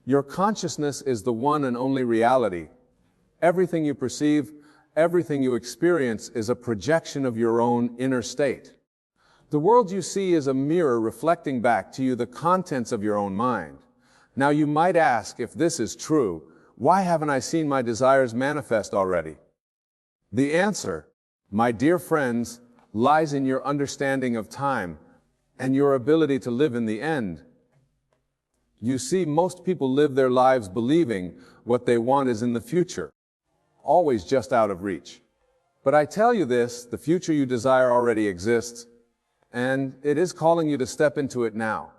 Your consciousness is the one and only reality. Everything you perceive, everything you experience is a projection of your own inner state. The world you see is a mirror reflecting back to you the contents of your own mind. Now you might ask, if this is true, why haven't I seen my desires manifest already? The answer, my dear friends, lies in your understanding of time and your ability to live in the end. You see, most people live their lives believing what they want is in the future, always just out of reach. But I tell you this, the future you desire already exists, and it is calling you to step into it now.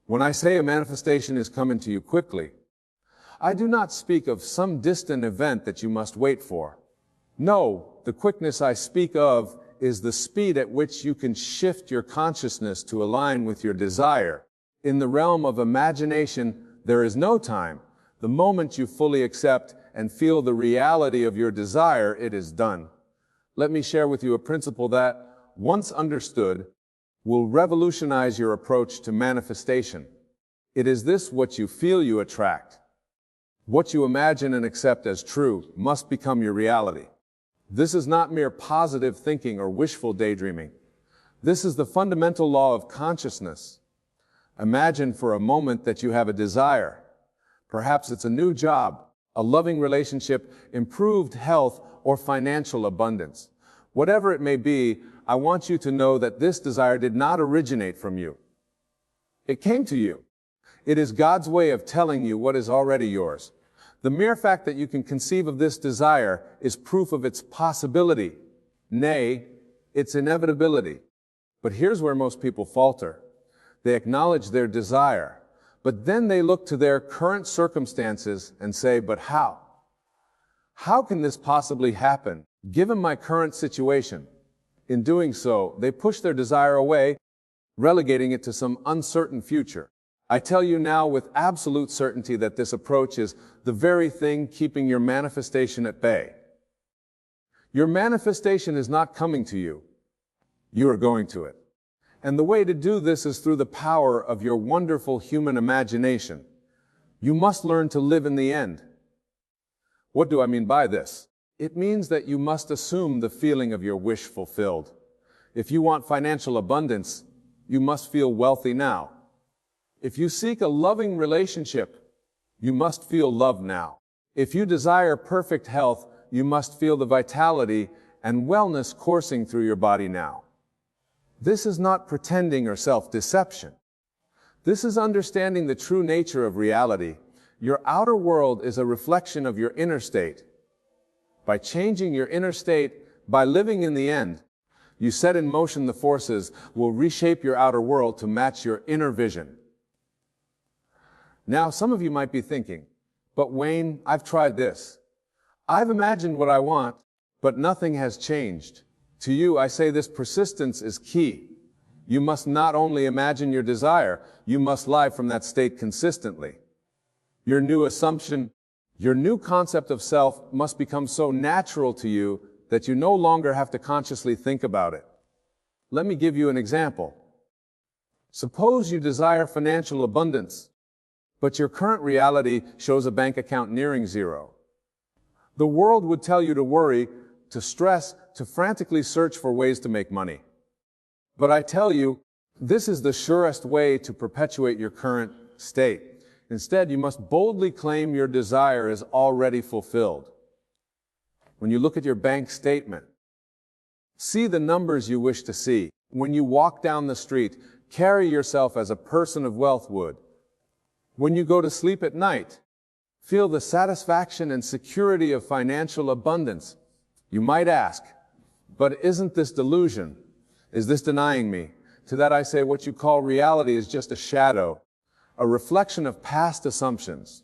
When I say a manifestation is coming to you quickly, I do not speak of some distant event that you must wait for. No, the quickness I speak of is the speed at which you can shift your consciousness to align with your desire. In the realm of imagination, there is no time. The moment you fully accept and feel the reality of your desire, it is done. Let me share with you a principle that, once understood, will revolutionize your approach to manifestation. It is this: what you feel you attract. What you imagine and accept as true must become your reality. This is not mere positive thinking or wishful daydreaming. This is the fundamental law of consciousness. Imagine for a moment that you have a desire. Perhaps it's a new job, a loving relationship, improved health, or financial abundance. Whatever it may be, I want you to know that this desire did not originate from you. It came to you. It is God's way of telling you what is already yours. The mere fact that you can conceive of this desire is proof of its possibility, nay, its inevitability. But here's where most people falter. They acknowledge their desire, but then they look to their current circumstances and say, but how? How can this possibly happen, given my current situation? In doing so, they push their desire away, relegating it to some uncertain future. I tell you now with absolute certainty that this approach is the very thing keeping your manifestation at bay. Your manifestation is not coming to you. You are going to it. And the way to do this is through the power of your wonderful human imagination. You must learn to live in the end. What do I mean by this? It means that you must assume the feeling of your wish fulfilled. If you want financial abundance, you must feel wealthy now. If you seek a loving relationship, you must feel love now. If you desire perfect health, you must feel the vitality and wellness coursing through your body now. This is not pretending or self-deception. This is understanding the true nature of reality. Your outer world is a reflection of your inner state. By changing your inner state, by living in the end, you set in motion the forces will reshape your outer world to match your inner vision. Now, some of you might be thinking, but Wayne, I've tried this. I've imagined what I want, but nothing has changed. To you, I say this: persistence is key. You must not only imagine your desire, you must live from that state consistently. Your new assumption, your new concept of self must become so natural to you that you no longer have to consciously think about it. Let me give you an example. Suppose you desire financial abundance, but your current reality shows a bank account nearing zero. The world would tell you to worry, to stress, to frantically search for ways to make money. But I tell you, this is the surest way to perpetuate your current state. Instead, you must boldly claim your desire is already fulfilled. When you look at your bank statement, see the numbers you wish to see. When you walk down the street, carry yourself as a person of wealth would. When you go to sleep at night, feel the satisfaction and security of financial abundance. You might ask, but isn't this delusion? Is this denying me? To that I say, what you call reality is just a shadow, a reflection of past assumptions.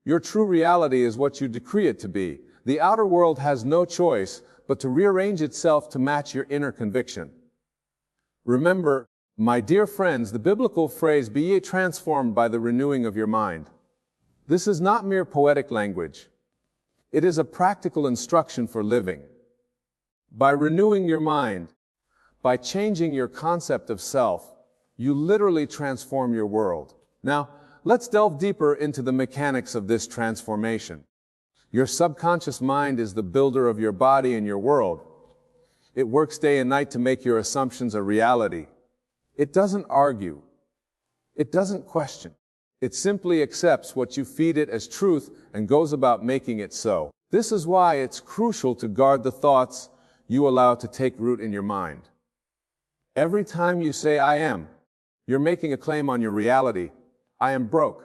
Your true reality is what you decree it to be. The outer world has no choice but to rearrange itself to match your inner conviction. Remember, my dear friends, the biblical phrase, "Be ye transformed by the renewing of your mind." This is not mere poetic language. It is a practical instruction for living. By renewing your mind, by changing your concept of self, you literally transform your world. Now, let's delve deeper into the mechanics of this transformation. Your subconscious mind is the builder of your body and your world. It works day and night to make your assumptions a reality. It doesn't argue. It doesn't question. It simply accepts what you feed it as truth and goes about making it so. This is why it's crucial to guard the thoughts you allow to take root in your mind. Every time you say, "I am," you're making a claim on your reality. I am broke.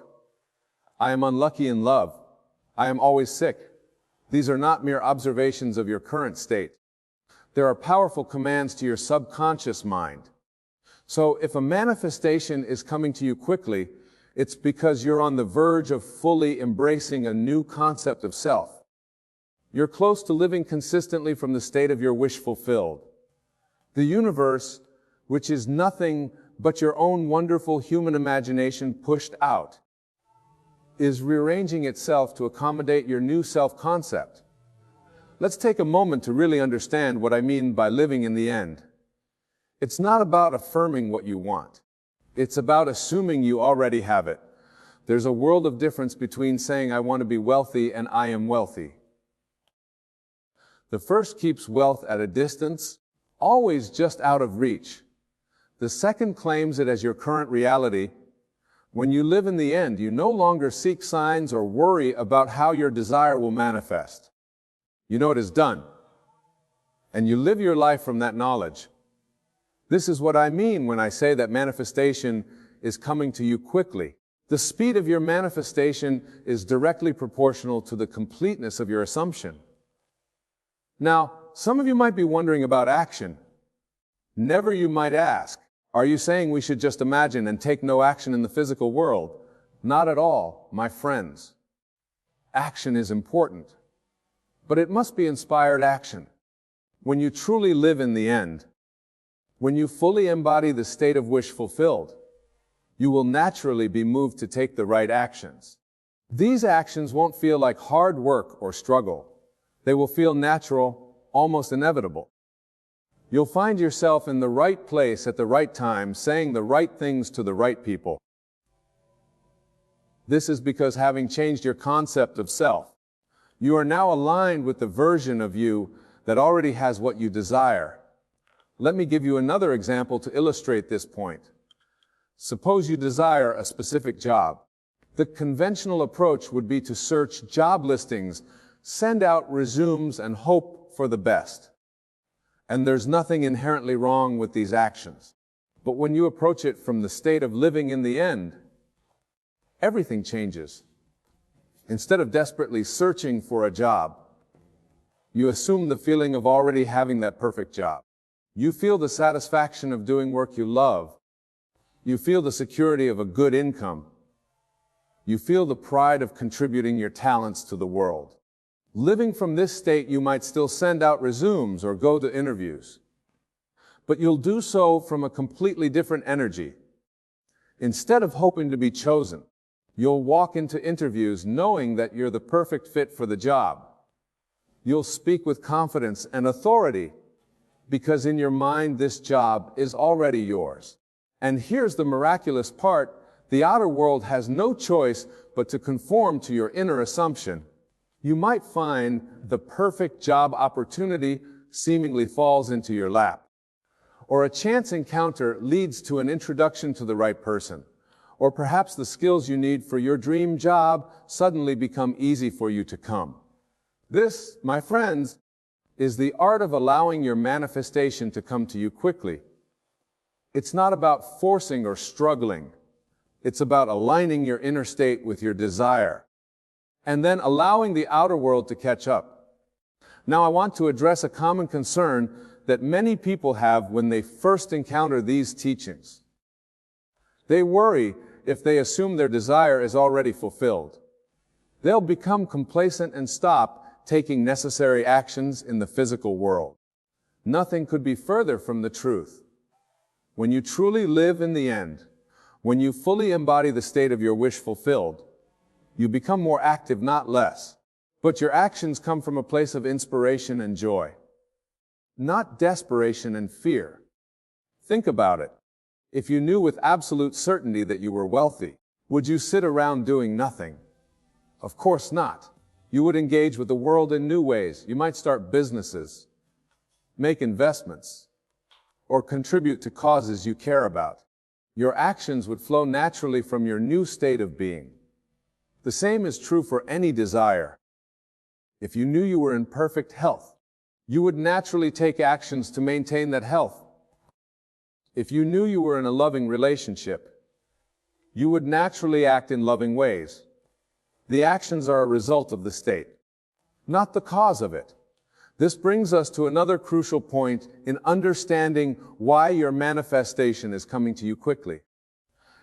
I am unlucky in love. I am always sick. These are not mere observations of your current state. There are powerful commands to your subconscious mind. So if a manifestation is coming to you quickly, it's because you're on the verge of fully embracing a new concept of self. You're close to living consistently from the state of your wish fulfilled. The universe, which is nothing but your own wonderful human imagination pushed out, is rearranging itself to accommodate your new self-concept. Let's take a moment to really understand what I mean by living in the end. It's not about affirming what you want. It's about assuming you already have it. There's a world of difference between saying I want to be wealthy and I am wealthy. The first keeps wealth at a distance, always just out of reach. The second claims it as your current reality. When you live in the end, you no longer seek signs or worry about how your desire will manifest. You know it is done, and you live your life from that knowledge. This is what I mean when I say that manifestation is coming to you quickly. The speed of your manifestation is directly proportional to the completeness of your assumption. Now, some of you might be wondering about action. Never, you might ask, are you saying we should just imagine and take no action in the physical world? Not at all, my friends. Action is important, but it must be inspired action. When you truly live in the end, when you fully embody the state of wish fulfilled, you will naturally be moved to take the right actions. These actions won't feel like hard work or struggle. They will feel natural, almost inevitable. You'll find yourself in the right place at the right time, saying the right things to the right people. This is because having changed your concept of self, you are now aligned with the version of you that already has what you desire. Let me give you another example to illustrate this point. Suppose you desire a specific job. The conventional approach would be to search job listings, send out resumes, and hope for the best. And there's nothing inherently wrong with these actions. But when you approach it from the state of living in the end, everything changes. Instead of desperately searching for a job, you assume the feeling of already having that perfect job. You feel the satisfaction of doing work you love. You feel the security of a good income. You feel the pride of contributing your talents to the world. Living from this state, you might still send out resumes or go to interviews. But you'll do so from a completely different energy. Instead of hoping to be chosen, you'll walk into interviews knowing that you're the perfect fit for the job. You'll speak with confidence and authority because in your mind this job is already yours. And here's the miraculous part: the outer world has no choice but to conform to your inner assumption. You might find the perfect job opportunity seemingly falls into your lap, or a chance encounter leads to an introduction to the right person, or perhaps the skills you need for your dream job suddenly become easy for you to come. This, my friends, is the art of allowing your manifestation to come to you quickly. It's not about forcing or struggling. It's about aligning your inner state with your desire, and then allowing the outer world to catch up. Now, I want to address a common concern that many people have when they first encounter these teachings. They worry if they assume their desire is already fulfilled. They'll become complacent and stop taking necessary actions in the physical world. Nothing could be further from the truth. When you truly live in the end, when you fully embody the state of your wish fulfilled, you become more active, not less. But your actions come from a place of inspiration and joy, not desperation and fear. Think about it. If you knew with absolute certainty that you were wealthy, Would you sit around doing nothing? Of course not. You would engage with the world in new ways. You might start businesses, make investments, or contribute to causes you care about. Your actions would flow naturally from your new state of being. The same is true for any desire. If you knew you were in perfect health, you would naturally take actions to maintain that health. If you knew you were in a loving relationship, you would naturally act in loving ways. The actions are a result of the state, not the cause of it. This brings us to another crucial point in understanding why your manifestation is coming to you quickly.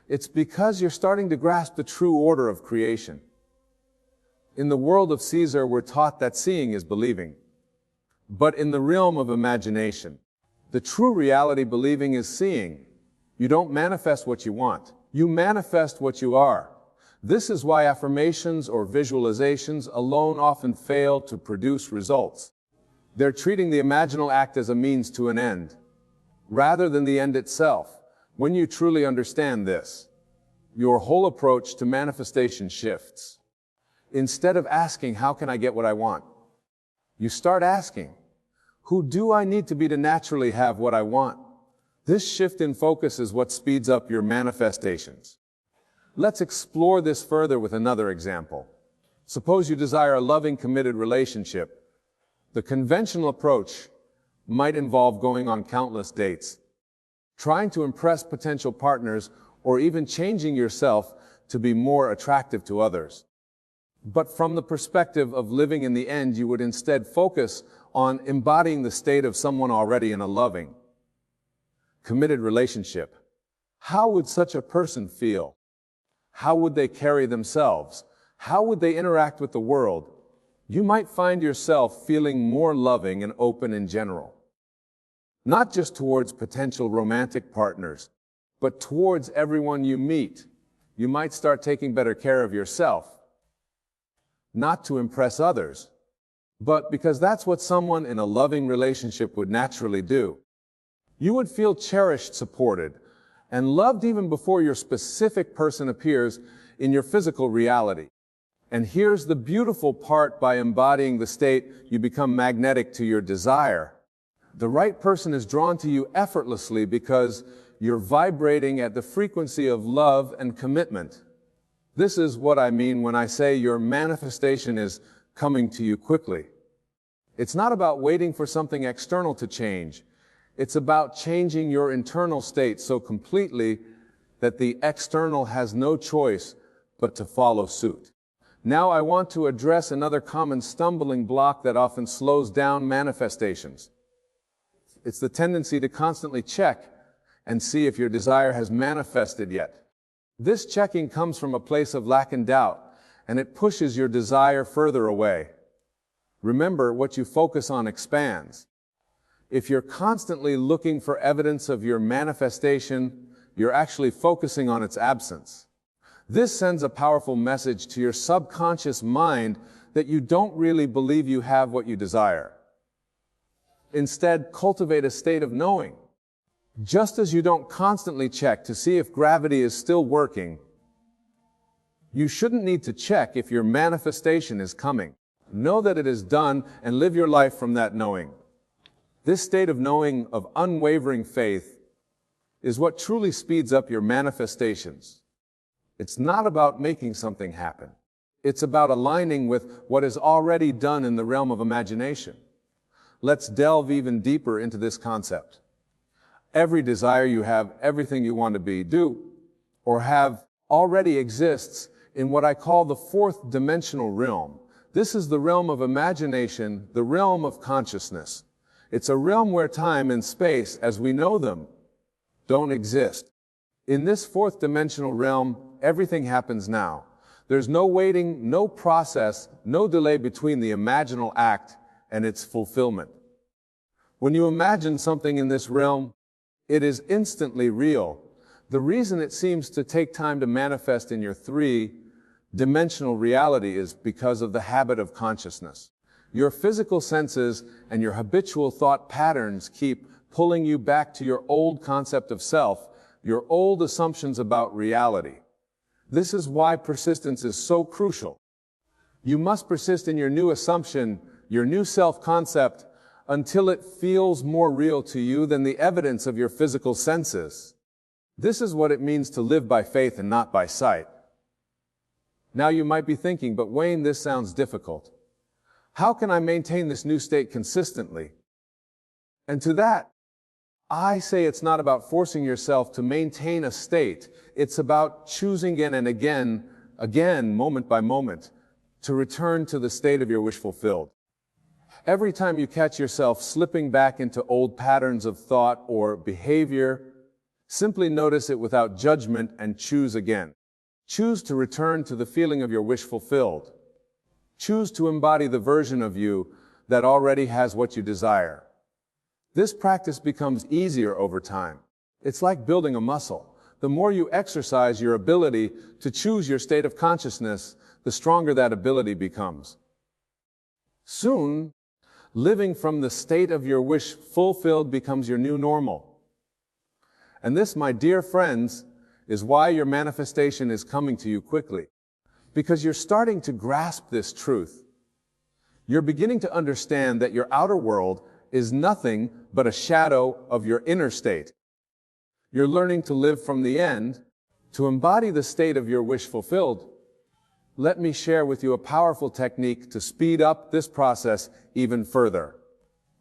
It's because you're starting to grasp the true order of creation. In the world of Caesar, we're taught that seeing is believing. But in the realm of imagination, the true reality believing is seeing. You don't manifest what you want. You manifest what you are. This is why affirmations or visualizations alone often fail to produce results. They're treating the imaginal act as a means to an end, rather than the end itself. When you truly understand this, your whole approach to manifestation shifts. Instead of asking, how can I get what I want? You start asking, who do I need to be to naturally have what I want? This shift in focus is what speeds up your manifestations. Let's explore this further with another example. Suppose you desire a loving, committed relationship. The conventional approach might involve going on countless dates, trying to impress potential partners, or even changing yourself to be more attractive to others. But from the perspective of living in the end, you would instead focus on embodying the state of someone already in a loving, committed relationship. How would such a person feel? How would they carry themselves? How would they interact with the world? You might find yourself feeling more loving and open in general. Not just towards potential romantic partners, but towards everyone you meet. You might start taking better care of yourself. Not to impress others, but because that's what someone in a loving relationship would naturally do. You would feel cherished, supported, and loved even before your specific person appears in your physical reality. And here's the beautiful part: by embodying the state, you become magnetic to your desire. The right person is drawn to you effortlessly because you're vibrating at the frequency of love and commitment. This is what I mean when I say your manifestation is coming to you quickly. It's not about waiting for something external to change. It's about changing your internal state so completely that the external has no choice but to follow suit. Now I want to address another common stumbling block that often slows down manifestations. It's the tendency to constantly check and see if your desire has manifested yet. This checking comes from a place of lack and doubt, and it pushes your desire further away. Remember, what you focus on expands. If you're constantly looking for evidence of your manifestation, you're actually focusing on its absence. This sends a powerful message to your subconscious mind that you don't really believe you have what you desire. Instead, cultivate a state of knowing. Just as you don't constantly check to see if gravity is still working, you shouldn't need to check if your manifestation is coming. Know that it is done and live your life from that knowing. This state of knowing, of unwavering faith, is what truly speeds up your manifestations. It's not about making something happen. It's about aligning with what is already done in the realm of imagination. Let's delve even deeper into this concept. Every desire you have, everything you want to be, do, or have already exists in what I call the fourth dimensional realm. This is the realm of imagination, the realm of consciousness. It's a realm where time and space, as we know them, don't exist. In this fourth dimensional realm, everything happens now. There's no waiting, no process, no delay between the imaginal act and its fulfillment. When you imagine something in this realm, it is instantly real. The reason it seems to take time to manifest in your three-dimensional reality is because of the habit of consciousness. Your physical senses and your habitual thought patterns keep pulling you back to your old concept of self, your old assumptions about reality. This is why persistence is so crucial. You must persist in your new assumption, your new self-concept, until it feels more real to you than the evidence of your physical senses. This is what it means to live by faith and not by sight. Now you might be thinking, but Wayne, this sounds difficult. How can I maintain this new state consistently? And to that, I say it's not about forcing yourself to maintain a state. It's about choosing again and again, moment by moment, to return to the state of your wish fulfilled. Every time you catch yourself slipping back into old patterns of thought or behavior, simply notice it without judgment and choose again. Choose to return to the feeling of your wish fulfilled. Choose to embody the version of you that already has what you desire. This practice becomes easier over time. It's like building a muscle. The more you exercise your ability to choose your state of consciousness, the stronger that ability becomes. Soon, living from the state of your wish fulfilled becomes your new normal. And this, my dear friends, is why your manifestation is coming to you quickly. Because you're starting to grasp this truth. You're beginning to understand that your outer world is nothing but a shadow of your inner state. You're learning to live from the end, to embody the state of your wish fulfilled. Let me share with you a powerful technique to speed up this process even further.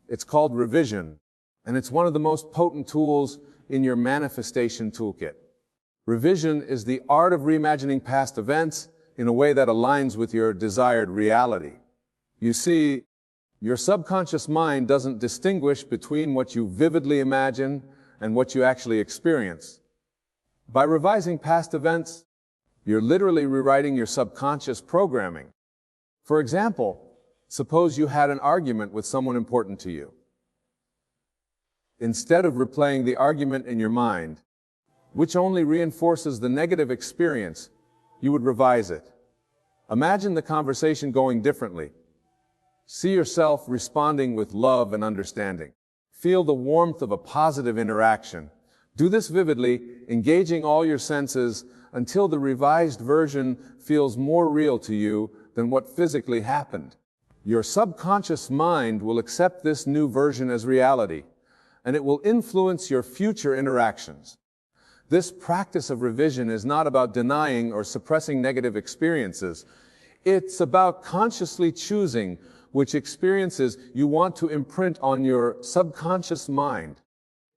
It's called revision, and it's one of the most potent tools in your manifestation toolkit. Revision is the art of reimagining past events in a way that aligns with your desired reality. You see, your subconscious mind doesn't distinguish between what you vividly imagine and what you actually experience. By revising past events, you're literally rewriting your subconscious programming. For example, suppose you had an argument with someone important to you. Instead of replaying the argument in your mind, which only reinforces the negative experience, you would revise it. Imagine the conversation going differently. See yourself responding with love and understanding. Feel the warmth of a positive interaction. Do this vividly, engaging all your senses until the revised version feels more real to you than what physically happened. Your subconscious mind will accept this new version as reality, and it will influence your future interactions. This practice of revision is not about denying or suppressing negative experiences. It's about consciously choosing which experiences you want to imprint on your subconscious mind.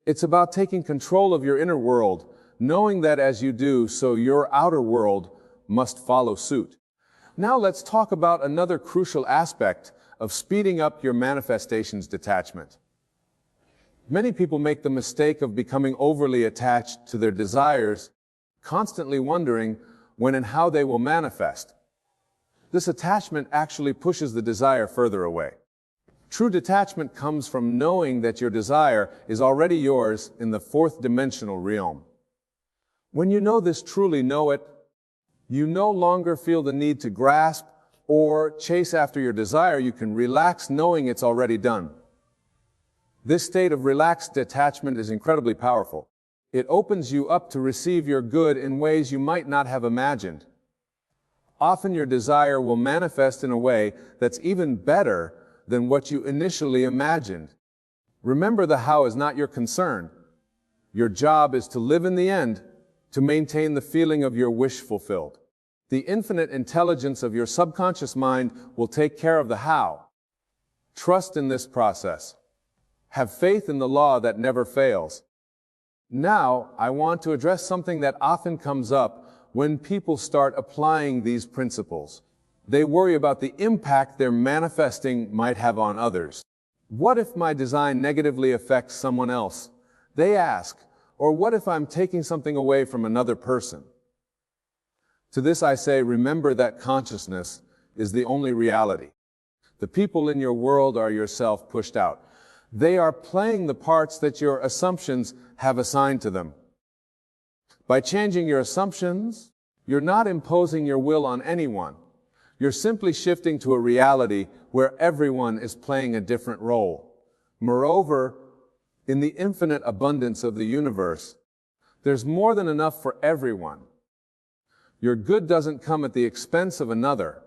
It's about taking control of your inner world, knowing that as you do so, your outer world must follow suit. Now let's talk about another crucial aspect of speeding up your manifestation's detachment. Many people make the mistake of becoming overly attached to their desires, constantly wondering when and how they will manifest. This attachment actually pushes the desire further away. True detachment comes from knowing that your desire is already yours in the fourth dimensional realm. When you truly know it, you no longer feel the need to grasp or chase after your desire. You can relax knowing it's already done. This state of relaxed detachment is incredibly powerful. It opens you up to receive your good in ways you might not have imagined. Often your desire will manifest in a way that's even better than what you initially imagined. Remember, the how is not your concern. Your job is to live in the end, to maintain the feeling of your wish fulfilled. The infinite intelligence of your subconscious mind will take care of the how. Trust in this process. Have faith in the law that never fails. Now, I want to address something that often comes up when people start applying these principles. They worry about the impact their manifesting might have on others. What if my design negatively affects someone else? They ask. Or what if I'm taking something away from another person? To this I say, remember that consciousness is the only reality. The people in your world are yourself pushed out. They are playing the parts that your assumptions have assigned to them. By changing your assumptions, you're not imposing your will on anyone. You're simply shifting to a reality where everyone is playing a different role. Moreover, in the infinite abundance of the universe, there's more than enough for everyone. Your good doesn't come at the expense of another.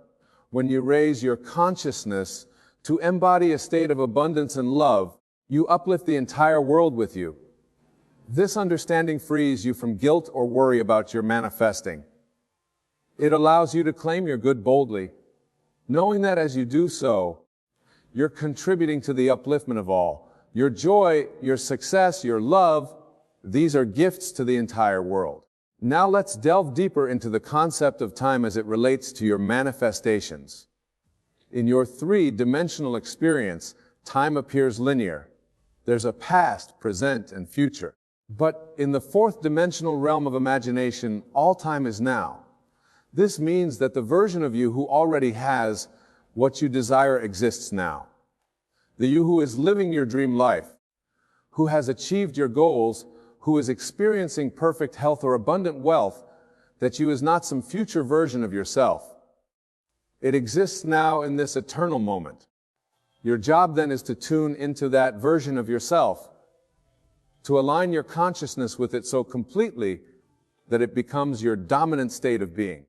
When you raise your consciousness to embody a state of abundance and love, you uplift the entire world with you. This understanding frees you from guilt or worry about your manifesting. It allows you to claim your good boldly, knowing that as you do so, you're contributing to the upliftment of all. Your joy, your success, your love, these are gifts to the entire world. Now let's delve deeper into the concept of time as it relates to your manifestations. In your three-dimensional experience, time appears linear. There's a past, present, and future. But in the fourth-dimensional realm of imagination, all time is now. This means that the version of you who already has what you desire exists now. The you who is living your dream life, who has achieved your goals, who is experiencing perfect health or abundant wealth, that you is not some future version of yourself. It exists now in this eternal moment. Your job then is to tune into that version of yourself, to align your consciousness with it so completely that it becomes your dominant state of being.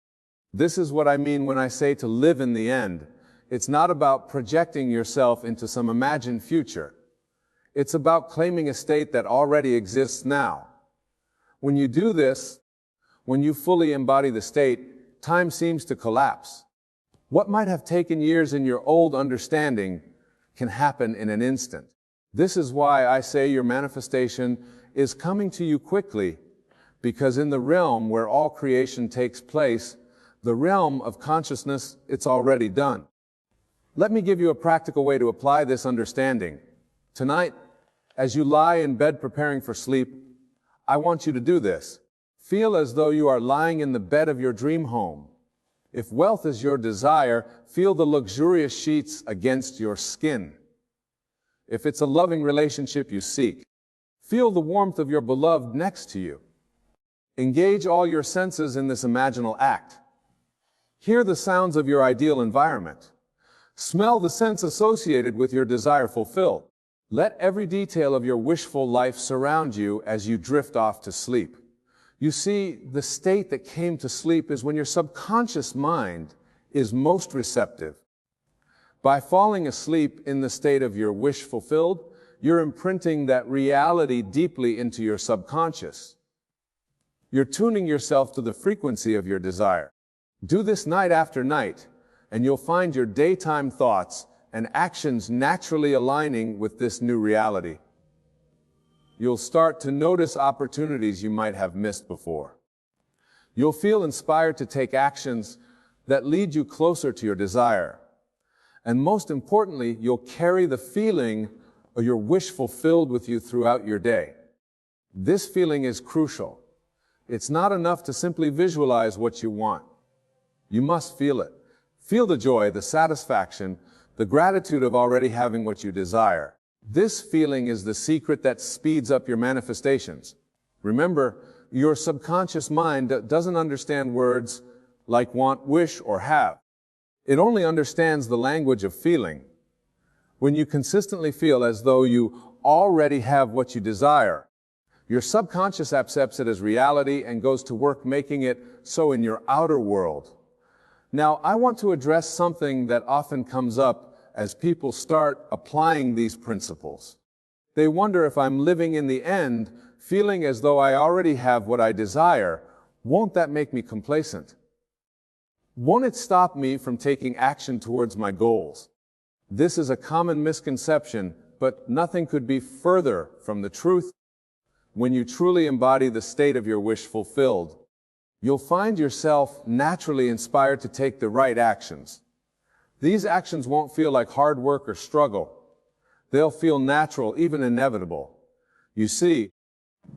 This is what I mean when I say to live in the end. It's not about projecting yourself into some imagined future. It's about claiming a state that already exists now. When you do this, when you fully embody the state, time seems to collapse. What might have taken years in your old understanding can happen in an instant. This is why I say your manifestation is coming to you quickly, because in the realm where all creation takes place, the realm of consciousness, it's already done. Let me give you a practical way to apply this understanding. Tonight, as you lie in bed preparing for sleep, I want you to do this. Feel as though you are lying in the bed of your dream home. If wealth is your desire, feel the luxurious sheets against your skin. If it's a loving relationship you seek, feel the warmth of your beloved next to you. Engage all your senses in this imaginal act. Hear the sounds of your ideal environment. Smell the scents associated with your desire fulfilled. Let every detail of your wishful life surround you as you drift off to sleep. You see, the state that came to sleep is when your subconscious mind is most receptive. By falling asleep in the state of your wish fulfilled, you're imprinting that reality deeply into your subconscious. You're tuning yourself to the frequency of your desire. Do this night after night, and you'll find your daytime thoughts and actions naturally aligning with this new reality. You'll start to notice opportunities you might have missed before. You'll feel inspired to take actions that lead you closer to your desire. And most importantly, you'll carry the feeling of your wish fulfilled with you throughout your day. This feeling is crucial. It's not enough to simply visualize what you want. You must feel it. Feel the joy, the satisfaction, the gratitude of already having what you desire. This feeling is the secret that speeds up your manifestations. Remember, your subconscious mind doesn't understand words like want, wish, or have. It only understands the language of feeling. When you consistently feel as though you already have what you desire, your subconscious accepts it as reality and goes to work making it so in your outer world. Now, I want to address something that often comes up as people start applying these principles. They wonder if I'm living in the end, feeling as though I already have what I desire, won't that make me complacent? Won't it stop me from taking action towards my goals? This is a common misconception, but nothing could be further from the truth. When you truly embody the state of your wish fulfilled, you'll find yourself naturally inspired to take the right actions. These actions won't feel like hard work or struggle. They'll feel natural, even inevitable. You see,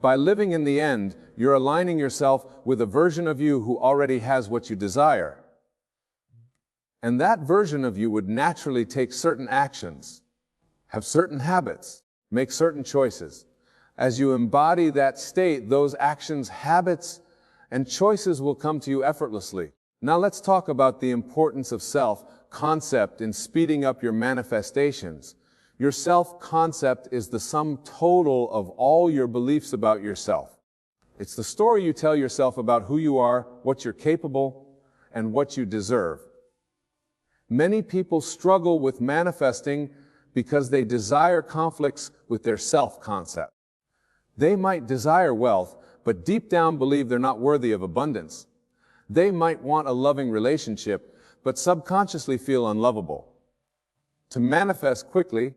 by living in the end, you're aligning yourself with a version of you who already has what you desire. And that version of you would naturally take certain actions, have certain habits, make certain choices. As you embody that state, those actions, habits, and choices will come to you effortlessly. Now let's talk about the importance of self-concept in speeding up your manifestations. Your self-concept is the sum total of all your beliefs about yourself. It's the story you tell yourself about who you are, what you're capable, and what you deserve. Many people struggle with manifesting because they desire conflicts with their self-concept. They might desire wealth, but deep down believe they're not worthy of abundance. They might want a loving relationship, but subconsciously feel unlovable. To manifest quickly,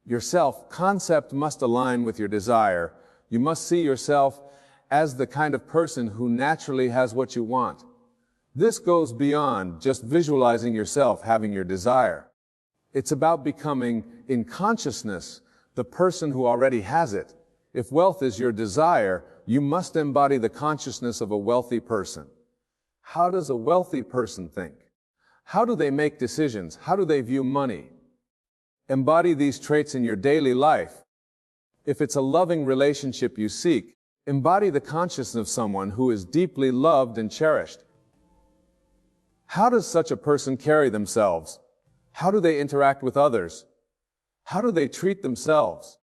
your self-concept must align with your desire. You must see yourself as the kind of person who naturally has what you want. This goes beyond just visualizing yourself having your desire. It's about becoming, in consciousness, the person who already has it. If wealth is your desire, you must embody the consciousness of a wealthy person. How does a wealthy person think? How do they make decisions? How do they view money? Embody these traits in your daily life. If it's a loving relationship you seek, embody the consciousness of someone who is deeply loved and cherished. How does such a person carry themselves? How do they interact with others? How do they treat themselves?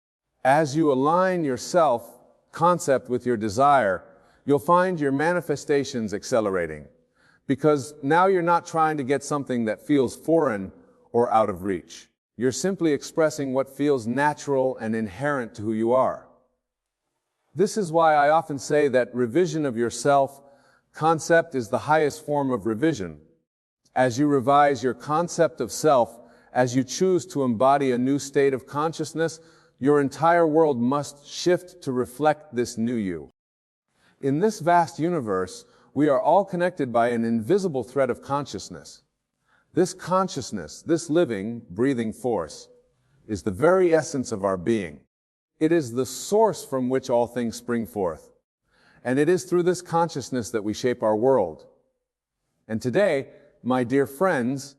As you align your self-concept with your desire, you'll find your manifestations accelerating. Because now you're not trying to get something that feels foreign or out of reach. You're simply expressing what feels natural and inherent to who you are. This is why I often say that revision of your self-concept is the highest form of revision. As you revise your concept of self, as you choose to embody a new state of consciousness, your entire world must shift to reflect this new you. In this vast universe, we are all connected by an invisible thread of consciousness. This consciousness, this living, breathing force, is the very essence of our being. It is the source from which all things spring forth. And it is through this consciousness that we shape our world. And today, my dear friends,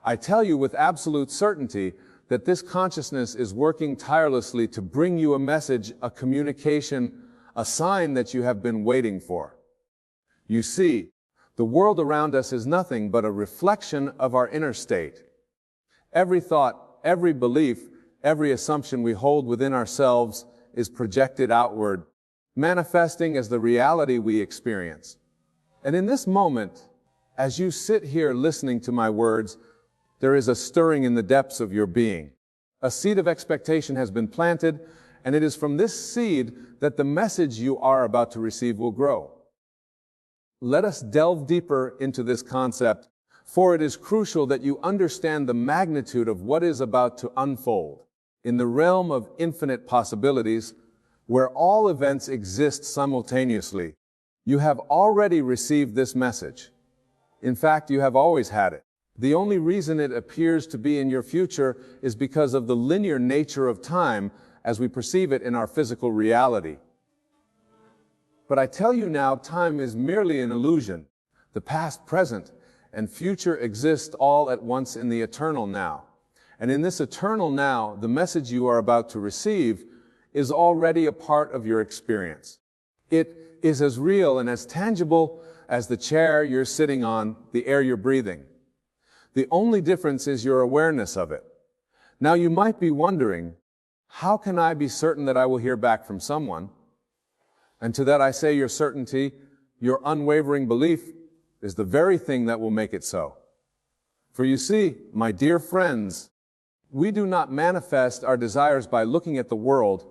I tell you with absolute certainty that this consciousness is working tirelessly to bring you a message, a communication, a sign that you have been waiting for. You see, the world around us is nothing but a reflection of our inner state. Every thought, every belief, every assumption we hold within ourselves is projected outward, manifesting as the reality we experience. And in this moment, as you sit here listening to my words, there is a stirring in the depths of your being. A seed of expectation has been planted, and it is from this seed that the message you are about to receive will grow. Let us delve deeper into this concept, for it is crucial that you understand the magnitude of what is about to unfold. In the realm of infinite possibilities, where all events exist simultaneously, you have already received this message. In fact, you have always had it. The only reason it appears to be in your future is because of the linear nature of time as we perceive it in our physical reality. But I tell you now, time is merely an illusion. The past, present, and future exist all at once in the eternal now. And in this eternal now, the message you are about to receive is already a part of your experience. It is as real and as tangible as the chair you're sitting on, the air you're breathing. The only difference is your awareness of it. Now you might be wondering, how can I be certain that I will hear back from someone? And to that I say your certainty, your unwavering belief, is the very thing that will make it so. For you see, my dear friends, we do not manifest our desires by looking at the world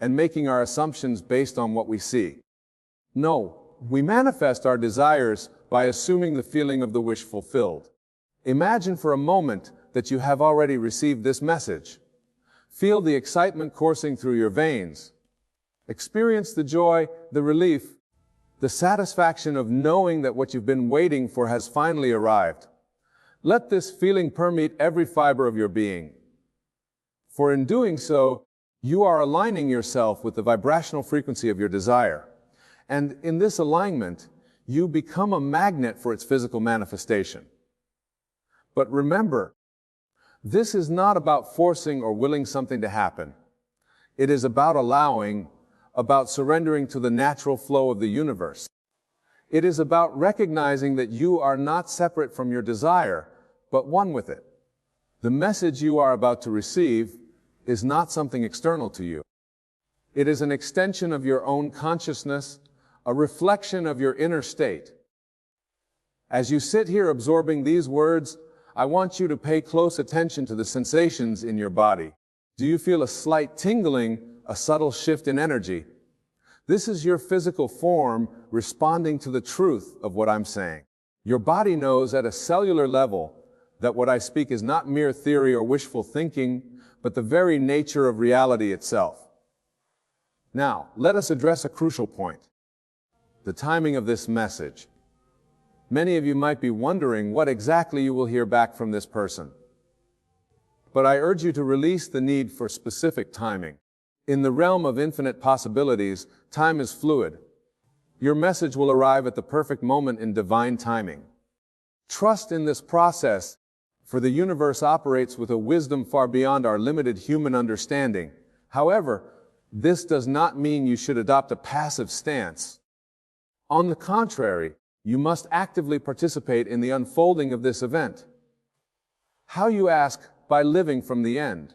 and making our assumptions based on what we see. No, we manifest our desires by assuming the feeling of the wish fulfilled. Imagine for a moment that you have already received this message. Feel the excitement coursing through your veins. Experience the joy, the relief, the satisfaction of knowing that what you've been waiting for has finally arrived. Let this feeling permeate every fiber of your being. For in doing so, you are aligning yourself with the vibrational frequency of your desire. And in this alignment, you become a magnet for its physical manifestation. But remember, this is not about forcing or willing something to happen. It is about allowing, about surrendering to the natural flow of the universe. It is about recognizing that you are not separate from your desire, but one with it. The message you are about to receive is not something external to you. It is an extension of your own consciousness, a reflection of your inner state. As you sit here absorbing these words, I want you to pay close attention to the sensations in your body. Do you feel a slight tingling, a subtle shift in energy? This is your physical form responding to the truth of what I'm saying. Your body knows at a cellular level that what I speak is not mere theory or wishful thinking, but the very nature of reality itself. Now, let us address a crucial point: the timing of this message. Many of you might be wondering what exactly you will hear back from this person. But I urge you to release the need for specific timing. In the realm of infinite possibilities, time is fluid. Your message will arrive at the perfect moment in divine timing. Trust in this process, for the universe operates with a wisdom far beyond our limited human understanding. However, this does not mean you should adopt a passive stance. On the contrary, you must actively participate in the unfolding of this event. How, you ask? By living from the end.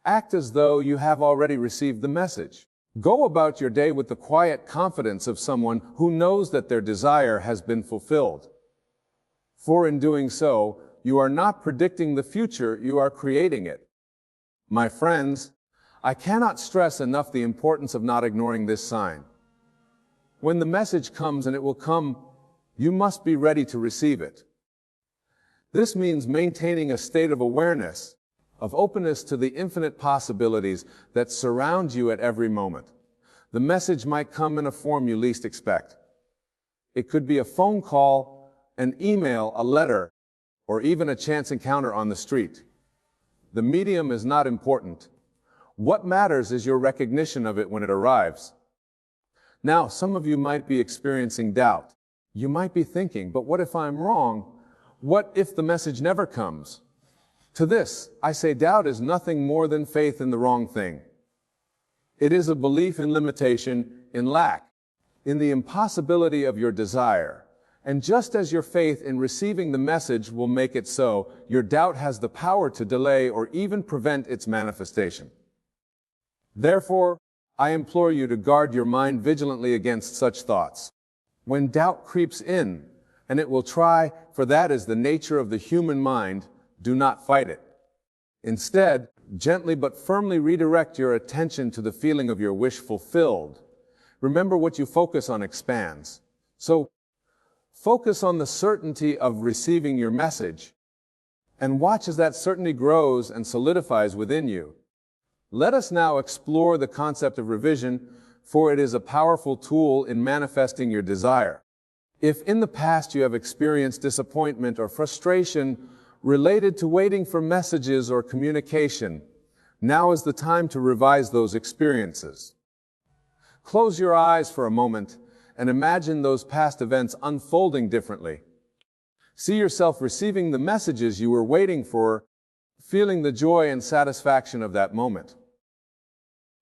Act as though you have already received the message. Go about your day with the quiet confidence of someone who knows that their desire has been fulfilled. For in doing so, you are not predicting the future, you are creating it. My friends, I cannot stress enough the importance of not ignoring this sign. When the message comes, and it will come, you must be ready to receive it. This means maintaining a state of awareness, of openness to the infinite possibilities that surround you at every moment. The message might come in a form you least expect. It could be a phone call, an email, a letter, or even a chance encounter on the street. The medium is not important. What matters is your recognition of it when it arrives. Now, some of you might be experiencing doubt. You might be thinking, but what if I'm wrong? What if the message never comes? To this, I say doubt is nothing more than faith in the wrong thing. It is a belief in limitation, in lack, in the impossibility of your desire. And just as your faith in receiving the message will make it so, your doubt has the power to delay or even prevent its manifestation. Therefore, I implore you to guard your mind vigilantly against such thoughts. When doubt creeps in, and it will try, for that is the nature of the human mind, do not fight it. Instead, gently but firmly redirect your attention to the feeling of your wish fulfilled. Remember, what you focus on expands. So, focus on the certainty of receiving your message, and watch as that certainty grows and solidifies within you. Let us now explore the concept of revision, for it is a powerful tool in manifesting your desire. If in the past you have experienced disappointment or frustration related to waiting for messages or communication, now is the time to revise those experiences. Close your eyes for a moment and imagine those past events unfolding differently. See yourself receiving the messages you were waiting for, feeling the joy and satisfaction of that moment.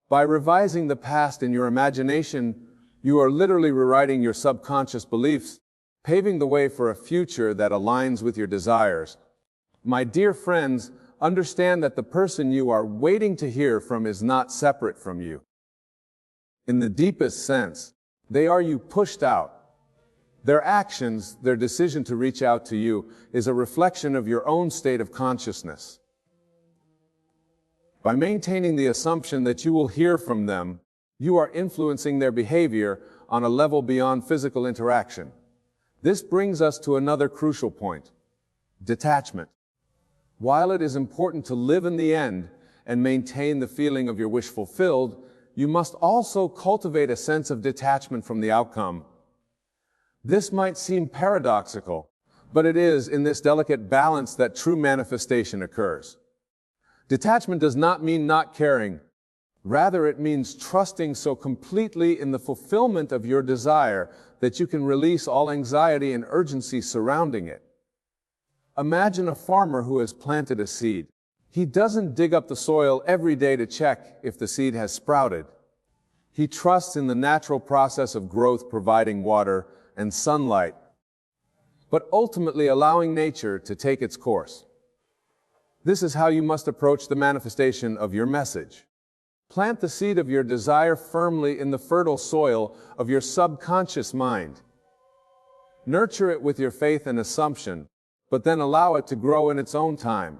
By revising the past in your imagination, you are literally rewriting your subconscious beliefs, paving the way for a future that aligns with your desires. My dear friends, understand that the person you are waiting to hear from is not separate from you. In the deepest sense, they are you pushed out. Their actions, their decision to reach out to you, is a reflection of your own state of consciousness. By maintaining the assumption that you will hear from them, you are influencing their behavior on a level beyond physical interaction. This brings us to another crucial point: detachment. While it is important to live in the end and maintain the feeling of your wish fulfilled, you must also cultivate a sense of detachment from the outcome. This might seem paradoxical, but it is in this delicate balance that true manifestation occurs. Detachment does not mean not caring. Rather, it means trusting so completely in the fulfillment of your desire that you can release all anxiety and urgency surrounding it. Imagine a farmer who has planted a seed. He doesn't dig up the soil every day to check if the seed has sprouted. He trusts in the natural process of growth, providing water and sunlight, but ultimately allowing nature to take its course. This is how you must approach the manifestation of your message. Plant the seed of your desire firmly in the fertile soil of your subconscious mind. Nurture it with your faith and assumption, but then allow it to grow in its own time.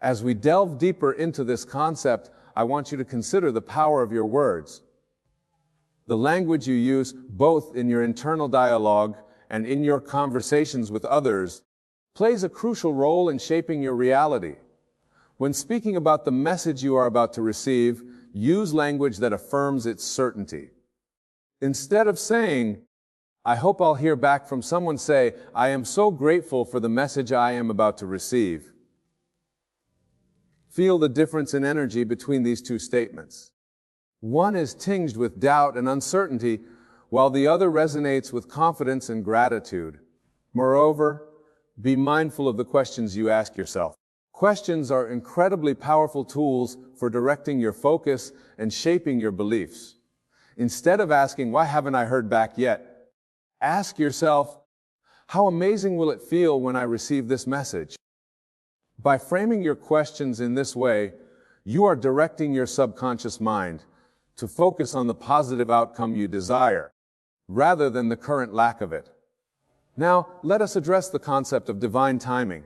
As we delve deeper into this concept, I want you to consider the power of your words. The language you use, both in your internal dialogue and in your conversations with others, plays a crucial role in shaping your reality. When speaking about the message you are about to receive, use language that affirms its certainty. Instead of saying, "I hope I'll hear back from someone," say, "I am so grateful for the message I am about to receive." Feel the difference in energy between these two statements. One is tinged with doubt and uncertainty, while the other resonates with confidence and gratitude. Moreover, be mindful of the questions you ask yourself. Questions are incredibly powerful tools for directing your focus and shaping your beliefs. Instead of asking, "Why haven't I heard back yet?" ask yourself, "How amazing will it feel when I receive this message?" By framing your questions in this way, you are directing your subconscious mind to focus on the positive outcome you desire, rather than the current lack of it. Now, let us address the concept of divine timing.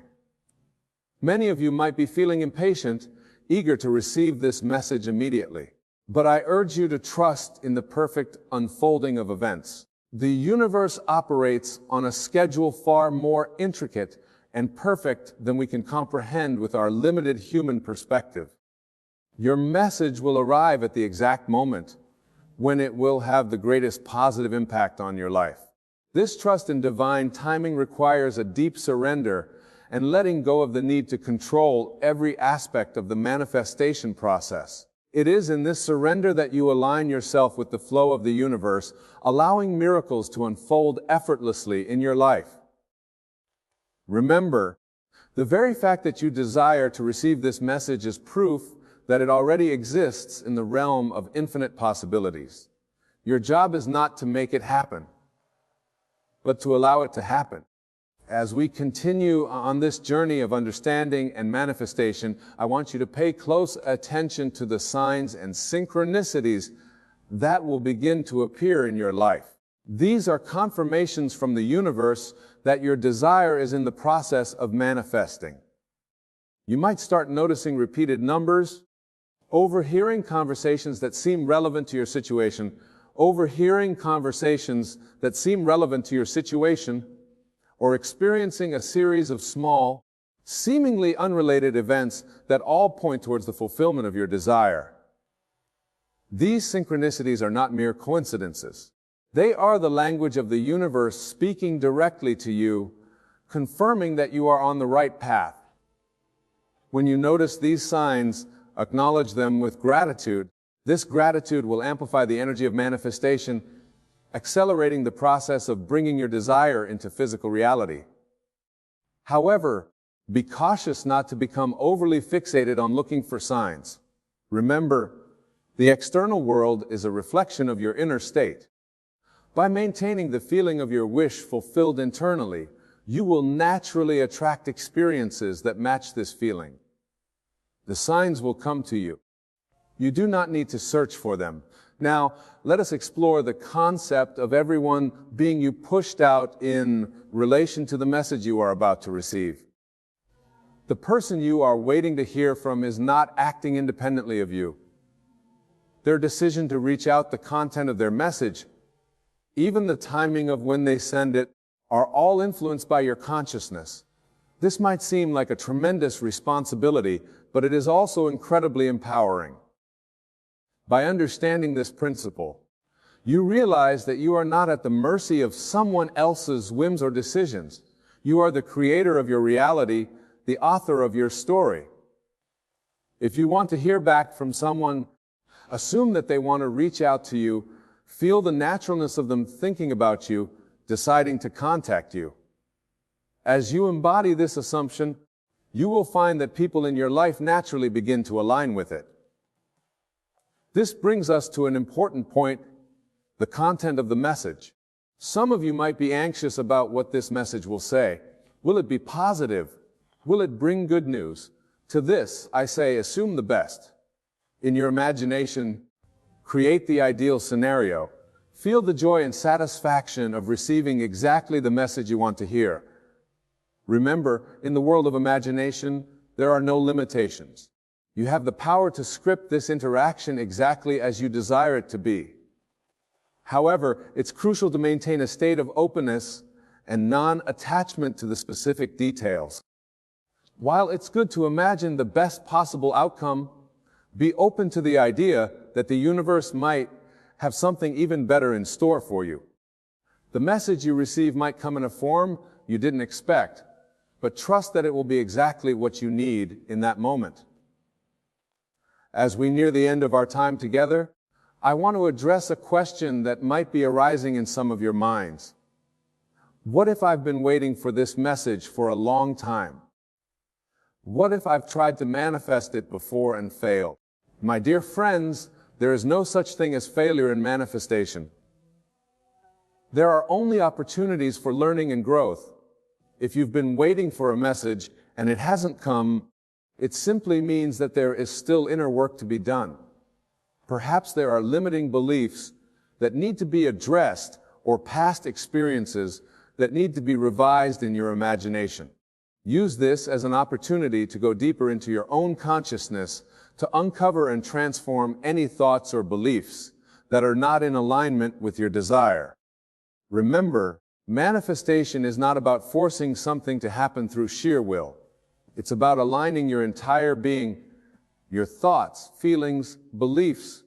Many of you might be feeling impatient, eager to receive this message immediately. But I urge you to trust in the perfect unfolding of events. The universe operates on a schedule far more intricate and perfect than we can comprehend with our limited human perspective. Your message will arrive at the exact moment when it will have the greatest positive impact on your life. This trust in divine timing requires a deep surrender and letting go of the need to control every aspect of the manifestation process. It is in this surrender that you align yourself with the flow of the universe, allowing miracles to unfold effortlessly in your life. Remember, the very fact that you desire to receive this message is proof that it already exists in the realm of infinite possibilities. Your job is not to make it happen, but to allow it to happen. As we continue on this journey of understanding and manifestation, I want you to pay close attention to the signs and synchronicities that will begin to appear in your life. These are confirmations from the universe that your desire is in the process of manifesting. You might start noticing repeated numbers, overhearing conversations that seem relevant to your situation, or experiencing a series of small, seemingly unrelated events that all point towards the fulfillment of your desire. These synchronicities are not mere coincidences. They are the language of the universe speaking directly to you, confirming that you are on the right path. When you notice these signs, acknowledge them with gratitude. This gratitude will amplify the energy of manifestation, accelerating the process of bringing your desire into physical reality. However, be cautious not to become overly fixated on looking for signs. Remember, the external world is a reflection of your inner state. By maintaining the feeling of your wish fulfilled internally, you will naturally attract experiences that match this feeling. The signs will come to you. You do not need to search for them. Now, let us explore the concept of everyone being you pushed out in relation to the message you are about to receive. The person you are waiting to hear from is not acting independently of you. Their decision to reach out, the content of their message, even the timing of when they send it, are all influenced by your consciousness. This might seem like a tremendous responsibility, but it is also incredibly empowering. By understanding this principle, you realize that you are not at the mercy of someone else's whims or decisions. You are the creator of your reality, the author of your story. If you want to hear back from someone, assume that they want to reach out to you. Feel the naturalness of them thinking about you, deciding to contact you. As you embody this assumption, you will find that people in your life naturally begin to align with it. This brings us to an important point, the content of the message. Some of you might be anxious about what this message will say. Will it be positive? Will it bring good news? To this, I say, assume the best. In your imagination, create the ideal scenario. Feel the joy and satisfaction of receiving exactly the message you want to hear. Remember, in the world of imagination, there are no limitations. You have the power to script this interaction exactly as you desire it to be. However, it's crucial to maintain a state of openness and non-attachment to the specific details. While it's good to imagine the best possible outcome, be open to the idea that the universe might have something even better in store for you. The message you receive might come in a form you didn't expect, but trust that it will be exactly what you need in that moment. As we near the end of our time together, I want to address a question that might be arising in some of your minds. What if I've been waiting for this message for a long time? What if I've tried to manifest it before and failed? My dear friends, there is no such thing as failure in manifestation. There are only opportunities for learning and growth. If you've been waiting for a message and it hasn't come, it simply means that there is still inner work to be done. Perhaps there are limiting beliefs that need to be addressed or past experiences that need to be revised in your imagination. Use this as an opportunity to go deeper into your own consciousness to uncover and transform any thoughts or beliefs that are not in alignment with your desire. Remember, manifestation is not about forcing something to happen through sheer will. It's about aligning your entire being, your thoughts, feelings, beliefs,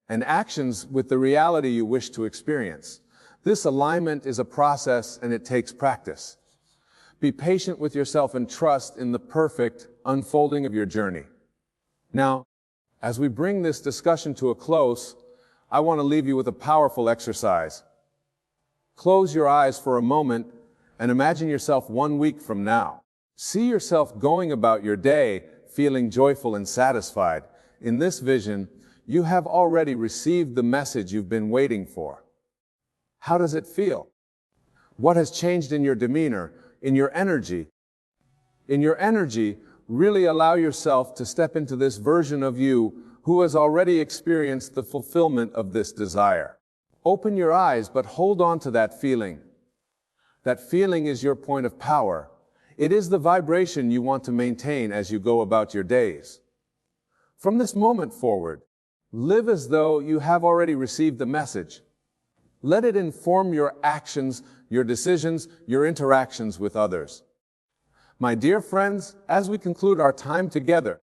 and actions with the reality you wish to experience. This alignment is a process and it takes practice. Be patient with yourself and trust in the perfect unfolding of your journey. Now, as we bring this discussion to a close, I want to leave you with a powerful exercise. Close your eyes for a moment and imagine yourself 1 week from now. See yourself going about your day feeling joyful and satisfied. In this vision, you have already received the message you've been waiting for. How does it feel? What has changed in your demeanor, in your energy? In your energy, really allow yourself to step into this version of you who has already experienced the fulfillment of this desire. Open your eyes, but hold on to that feeling. That feeling is your point of power. It is the vibration you want to maintain as you go about your days. From this moment forward, live as though you have already received the message. Let it inform your actions, your decisions, your interactions with others. My dear friends, as we conclude our time together,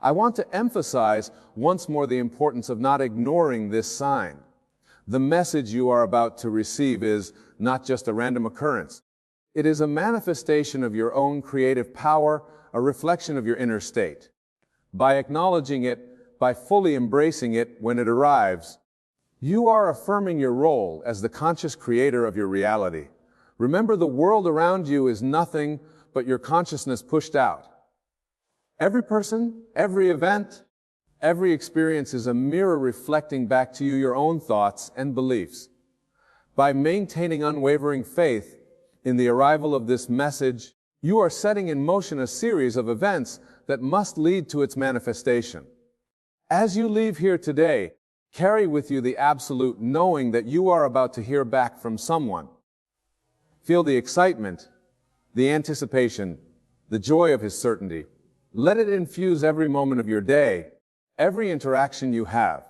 I want to emphasize once more the importance of not ignoring this sign. The message you are about to receive is not just a random occurrence. It is a manifestation of your own creative power, a reflection of your inner state. By acknowledging it, by fully embracing it when it arrives, you are affirming your role as the conscious creator of your reality. Remember, the world around you is nothing but your consciousness pushed out. Every person, every event, every experience is a mirror reflecting back to you your own thoughts and beliefs. By maintaining unwavering faith in the arrival of this message, you are setting in motion a series of events that must lead to its manifestation. As you leave here today, carry with you the absolute knowing that you are about to hear back from someone. Feel the excitement, the anticipation, the joy of his certainty. Let it infuse every moment of your day, every interaction you have.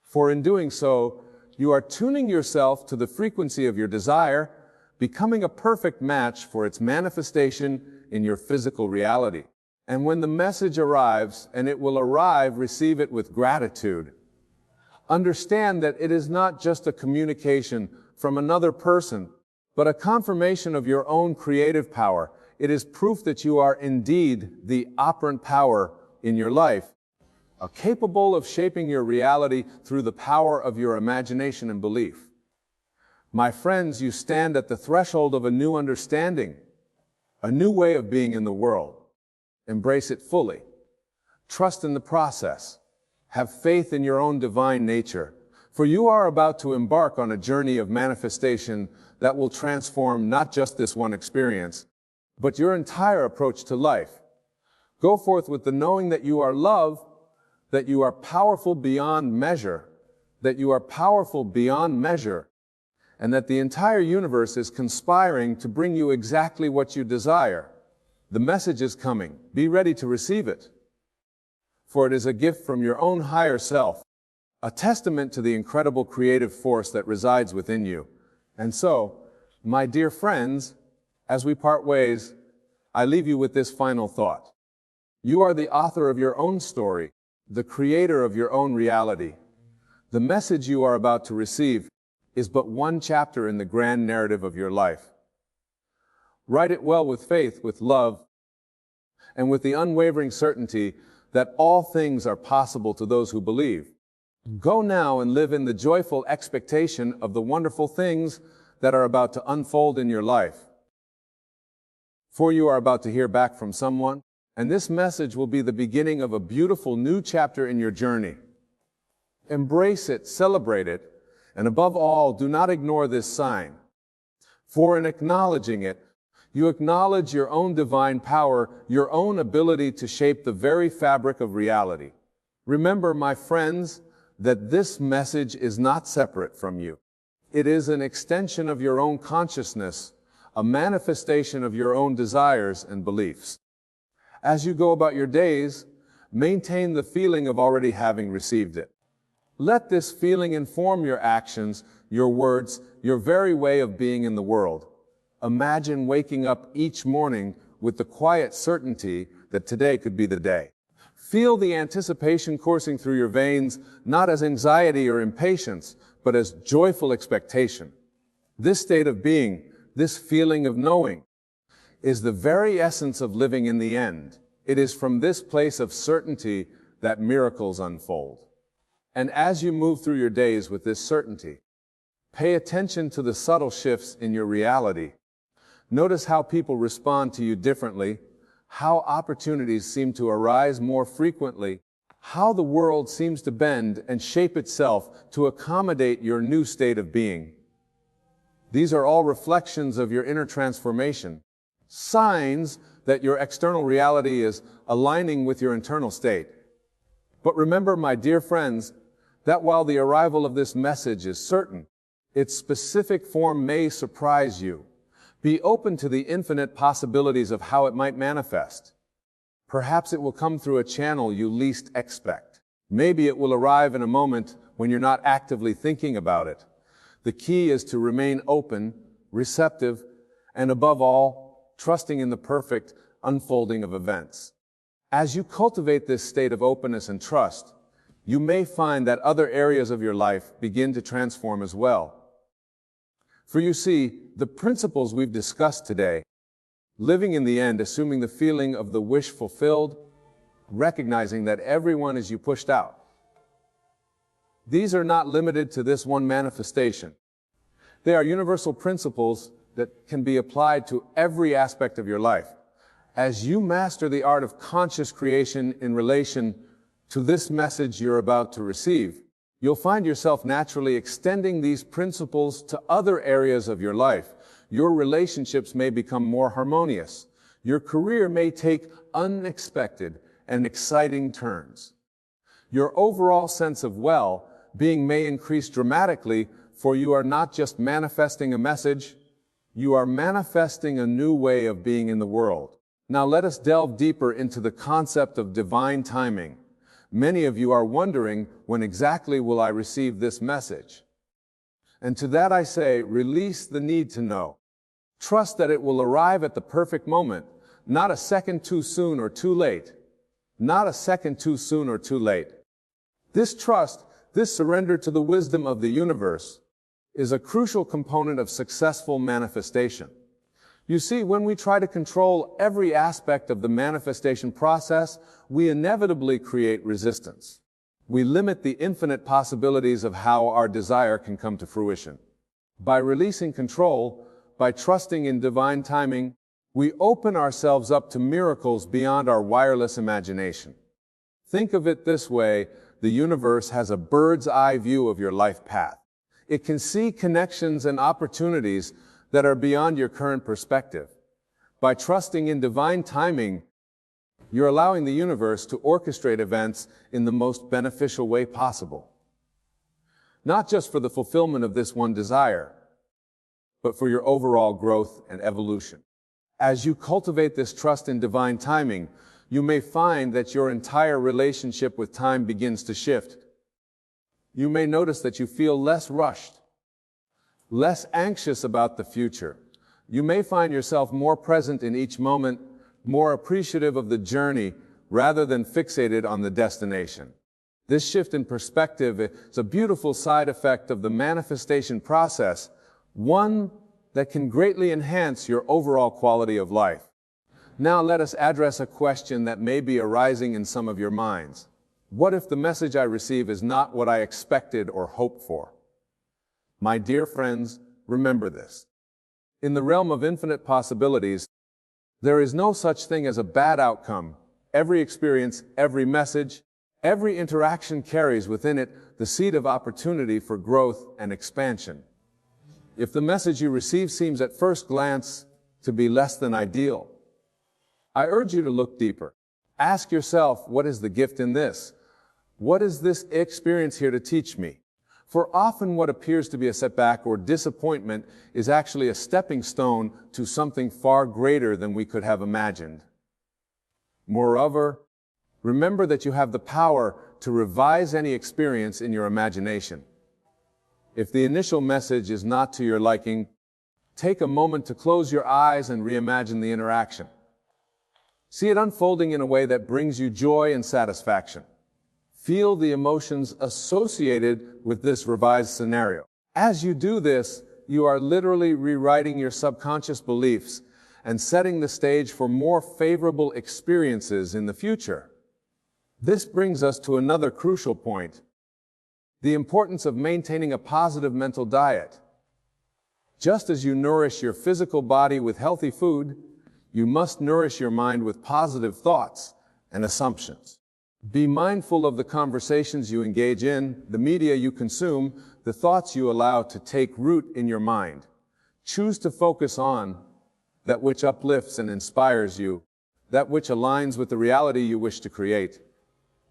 For in doing so, you are tuning yourself to the frequency of your desire, becoming a perfect match for its manifestation in your physical reality. And when the message arrives, and it will arrive, receive it with gratitude. Understand that it is not just a communication from another person, but a confirmation of your own creative power. It is proof that you are indeed the operant power in your life, capable of shaping your reality through the power of your imagination and belief. My friends, you stand at the threshold of a new understanding, a new way of being in the world. Embrace it fully. Trust in the process. Have faith in your own divine nature, for you are about to embark on a journey of manifestation that will transform not just this one experience, but your entire approach to life. Go forth with the knowing that you are loved, that you are powerful beyond measure, that you are powerful beyond measure, and that the entire universe is conspiring to bring you exactly what you desire. The message is coming. Be ready to receive it. For it is a gift from your own higher self, a testament to the incredible creative force that resides within you. And so, my dear friends, as we part ways, I leave you with this final thought. You are the author of your own story, the creator of your own reality. The message you are about to receive is but one chapter in the grand narrative of your life. Write it well with faith, with love, and with the unwavering certainty that all things are possible to those who believe. Go now and live in the joyful expectation of the wonderful things that are about to unfold in your life. For you are about to hear back from someone, and this message will be the beginning of a beautiful new chapter in your journey. Embrace it, celebrate it, and above all, do not ignore this sign. For in acknowledging it, you acknowledge your own divine power, your own ability to shape the very fabric of reality. Remember, my friends, that this message is not separate from you. It is an extension of your own consciousness, a manifestation of your own desires and beliefs. As you go about your days, maintain the feeling of already having received it. Let this feeling inform your actions, your words, your very way of being in the world. Imagine waking up each morning with the quiet certainty that today could be the day. Feel the anticipation coursing through your veins, not as anxiety or impatience, but as joyful expectation. This state of being, this feeling of knowing, is the very essence of living in the end. It is from this place of certainty that miracles unfold. And as you move through your days with this certainty, pay attention to the subtle shifts in your reality. Notice how people respond to you differently, how opportunities seem to arise more frequently, how the world seems to bend and shape itself to accommodate your new state of being. These are all reflections of your inner transformation, signs that your external reality is aligning with your internal state. But remember, my dear friends, that while the arrival of this message is certain, its specific form may surprise you. Be open to the infinite possibilities of how it might manifest. Perhaps it will come through a channel you least expect. Maybe it will arrive in a moment when you're not actively thinking about it. The key is to remain open, receptive, and above all, trusting in the perfect unfolding of events. As you cultivate this state of openness and trust, you may find that other areas of your life begin to transform as well. For you see, the principles we've discussed today, living in the end, assuming the feeling of the wish fulfilled, recognizing that everyone is you pushed out. These are not limited to this one manifestation. They are universal principles that can be applied to every aspect of your life. As you master the art of conscious creation in relation to this message you're about to receive, you'll find yourself naturally extending these principles to other areas of your life. Your relationships may become more harmonious. Your career may take unexpected and exciting turns. Your overall sense of well-being may increase dramatically, for you are not just manifesting a message, you are manifesting a new way of being in the world. Now let us delve deeper into the concept of divine timing. Many of you are wondering, when exactly will I receive this message? And to that I say, release the need to know. Trust that it will arrive at the perfect moment, not a second too soon or too late. Not a second too soon or too late. This trust, this surrender to the wisdom of the universe, is a crucial component of successful manifestation. You see, when we try to control every aspect of the manifestation process, we inevitably create resistance. We limit the infinite possibilities of how our desire can come to fruition. By releasing control, by trusting in divine timing, we open ourselves up to miracles beyond our wireless imagination. Think of it this way: the universe has a bird's eye view of your life path. It can see connections and opportunities that are beyond your current perspective. By trusting in divine timing, You're allowing the universe to orchestrate events in the most beneficial way possible. Not just for the fulfillment of this one desire, but for your overall growth and evolution. As you cultivate this trust in divine timing, you may find that your entire relationship with time begins to shift. You may notice that you feel less rushed, less anxious about the future. You may find yourself more present in each moment, more appreciative of the journey rather than fixated on the destination. This shift in perspective is a beautiful side effect of the manifestation process, one that can greatly enhance your overall quality of life. Now let us address a question that may be arising in some of your minds. What if the message I receive is not what I expected or hoped for? My dear friends, remember this. In the realm of infinite possibilities, there is no such thing as a bad outcome. Every experience, every message, every interaction carries within it the seed of opportunity for growth and expansion. If the message you receive seems at first glance to be less than ideal, I urge you to look deeper. Ask yourself, what is the gift in this? What is this experience here to teach me? For often what appears to be a setback or disappointment is actually a stepping stone to something far greater than we could have imagined. Moreover, remember that you have the power to revise any experience in your imagination. If the initial message is not to your liking, take a moment to close your eyes and reimagine the interaction. See it unfolding in a way that brings you joy and satisfaction. Feel the emotions associated with this revised scenario. As you do this, you are literally rewriting your subconscious beliefs and setting the stage for more favorable experiences in the future. This brings us to another crucial point: the importance of maintaining a positive mental diet. Just as you nourish your physical body with healthy food, you must nourish your mind with positive thoughts and assumptions. Be mindful of the conversations you engage in, the media you consume, the thoughts you allow to take root in your mind. Choose to focus on that which uplifts and inspires you, that which aligns with the reality you wish to create.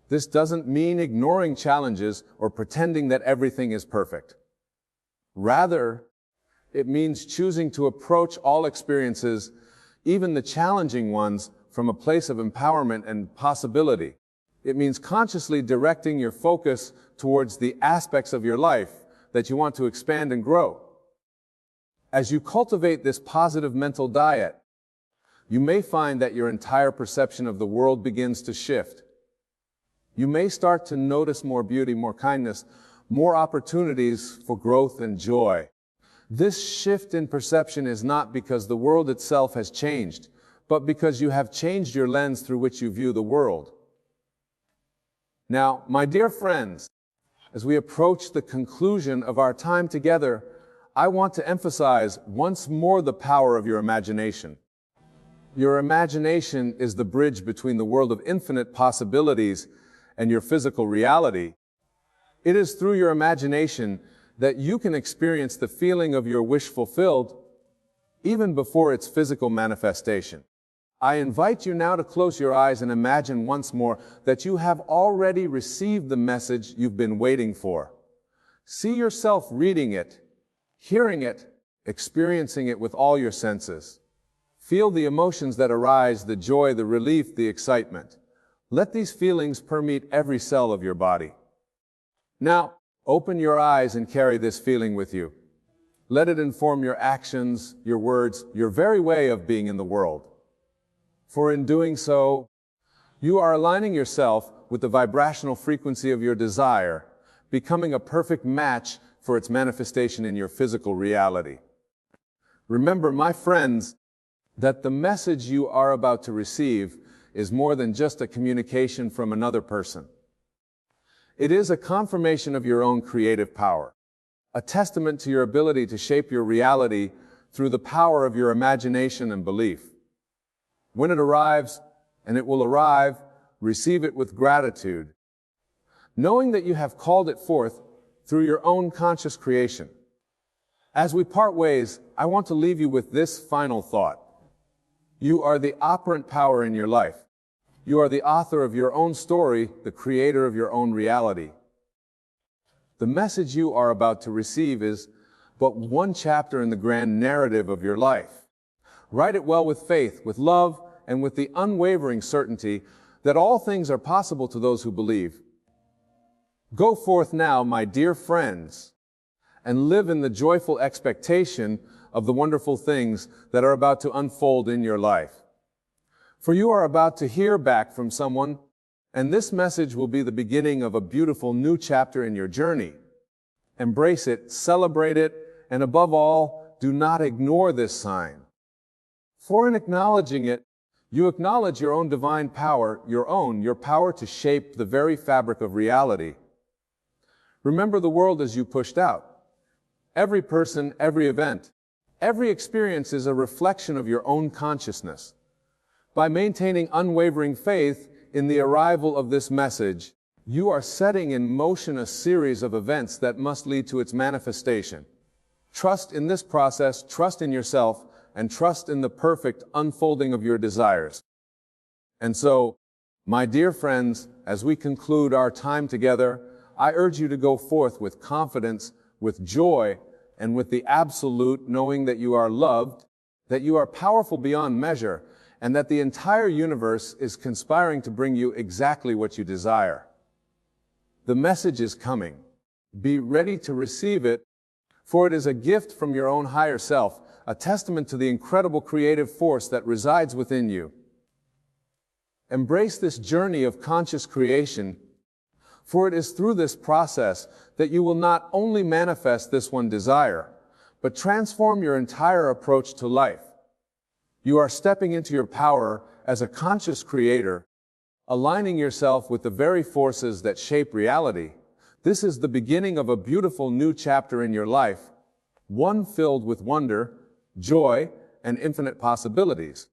This doesn't mean ignoring challenges or pretending that everything is perfect. Rather, it means choosing to approach all experiences, even the challenging ones, from a place of empowerment and possibility. It means consciously directing your focus towards the aspects of your life that you want to expand and grow. As you cultivate this positive mental diet, you may find that your entire perception of the world begins to shift. You may start to notice more beauty, more kindness, more opportunities for growth and joy. This shift in perception is not because the world itself has changed, but because you have changed your lens through which you view the world. Now, my dear friends, as we approach the conclusion of our time together, I want to emphasize once more the power of your imagination. Your imagination is the bridge between the world of infinite possibilities and your physical reality. It is through your imagination that you can experience the feeling of your wish fulfilled, even before its physical manifestation. I invite you now to close your eyes and imagine once more that you have already received the message you've been waiting for. See yourself reading it, hearing it, experiencing it with all your senses. Feel the emotions that arise, the joy, the relief, the excitement. Let these feelings permeate every cell of your body. Now, open your eyes and carry this feeling with you. Let it inform your actions, your words, your very way of being in the world. For in doing so, you are aligning yourself with the vibrational frequency of your desire, becoming a perfect match for its manifestation in your physical reality. Remember, my friends, that the message you are about to receive is more than just a communication from another person. It is a confirmation of your own creative power, a testament to your ability to shape your reality through the power of your imagination and belief. When it arrives, and it will arrive, receive it with gratitude, knowing that you have called it forth through your own conscious creation. As we part ways, I want to leave you with this final thought. You are the operant power in your life. You are the author of your own story, the creator of your own reality. The message you are about to receive is but one chapter in the grand narrative of your life. Write it well with faith, with love, and with the unwavering certainty that all things are possible to those who believe. Go forth now, my dear friends, and live in the joyful expectation of the wonderful things that are about to unfold in your life. For you are about to hear back from someone, and this message will be the beginning of a beautiful new chapter in your journey. Embrace it, celebrate it, and above all, do not ignore this sign. For in acknowledging it, you acknowledge your own divine power, your power to shape the very fabric of reality. Remember the world as you pushed out. Every person, every event, every experience is a reflection of your own consciousness. By maintaining unwavering faith in the arrival of this message, you are setting in motion a series of events that must lead to its manifestation. Trust in this process, trust in yourself, and trust in the perfect unfolding of your desires. And so, my dear friends, as we conclude our time together, I urge you to go forth with confidence, with joy, and with the absolute knowing that you are loved, that you are powerful beyond measure, and that the entire universe is conspiring to bring you exactly what you desire. The message is coming. Be ready to receive it, for it is a gift from your own higher self, a testament to the incredible creative force that resides within you. Embrace this journey of conscious creation, for it is through this process that you will not only manifest this one desire, but transform your entire approach to life. You are stepping into your power as a conscious creator, aligning yourself with the very forces that shape reality. This is the beginning of a beautiful new chapter in your life, one filled with wonder, joy, and infinite possibilities.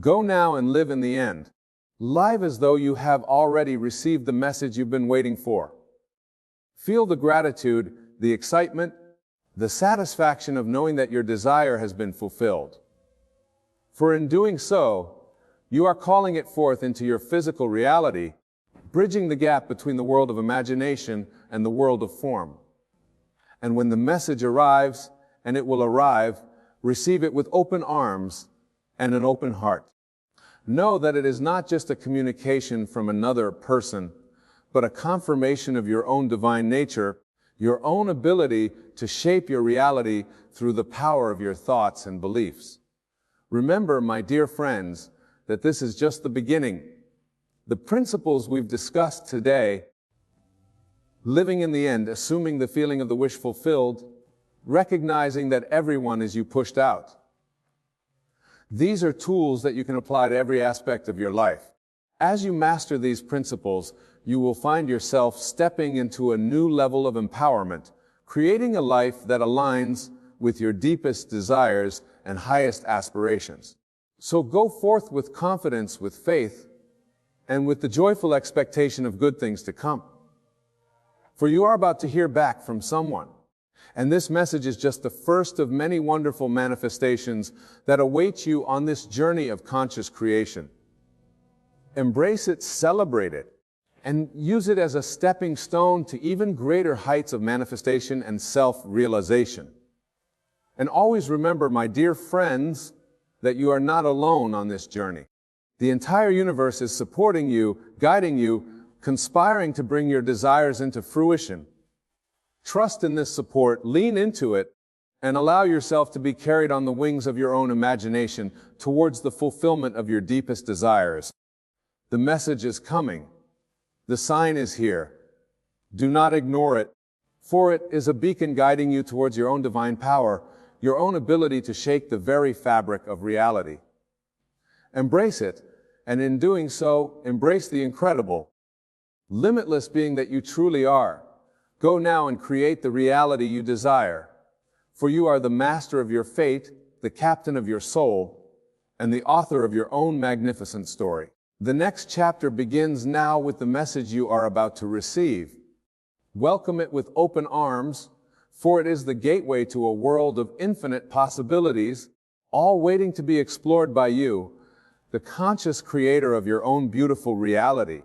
Go now and live in the end. Live as though you have already received the message you've been waiting for. Feel the gratitude, the excitement, the satisfaction of knowing that your desire has been fulfilled. For in doing so, you are calling it forth into your physical reality, bridging the gap between the world of imagination and the world of form. And when the message arrives, and it will arrive, receive it with open arms and an open heart. Know that it is not just a communication from another person, but a confirmation of your own divine nature, your own ability to shape your reality through the power of your thoughts and beliefs. Remember, my dear friends, that this is just the beginning. The principles we've discussed today, living in the end, assuming the feeling of the wish fulfilled, recognizing that everyone is you pushed out. These are tools that you can apply to every aspect of your life. As you master these principles, you will find yourself stepping into a new level of empowerment, creating a life that aligns with your deepest desires and highest aspirations. So go forth with confidence, with faith, and with the joyful expectation of good things to come. For you are about to hear back from someone. And this message is just the first of many wonderful manifestations that await you on this journey of conscious creation. Embrace it, celebrate it, and use it as a stepping stone to even greater heights of manifestation and self-realization. And always remember, my dear friends, that you are not alone on this journey. The entire universe is supporting you, guiding you, conspiring to bring your desires into fruition. Trust in this support, lean into it, and allow yourself to be carried on the wings of your own imagination towards the fulfillment of your deepest desires. The message is coming. The sign is here. Do not ignore it, for it is a beacon guiding you towards your own divine power, your own ability to shake the very fabric of reality. Embrace it, and in doing so, embrace the incredible, limitless being that you truly are. Go now and create the reality you desire, for you are the master of your fate, the captain of your soul, and the author of your own magnificent story. The next chapter begins now with the message you are about to receive. Welcome it with open arms, for it is the gateway to a world of infinite possibilities, all waiting to be explored by you. the conscious creator of your own beautiful reality.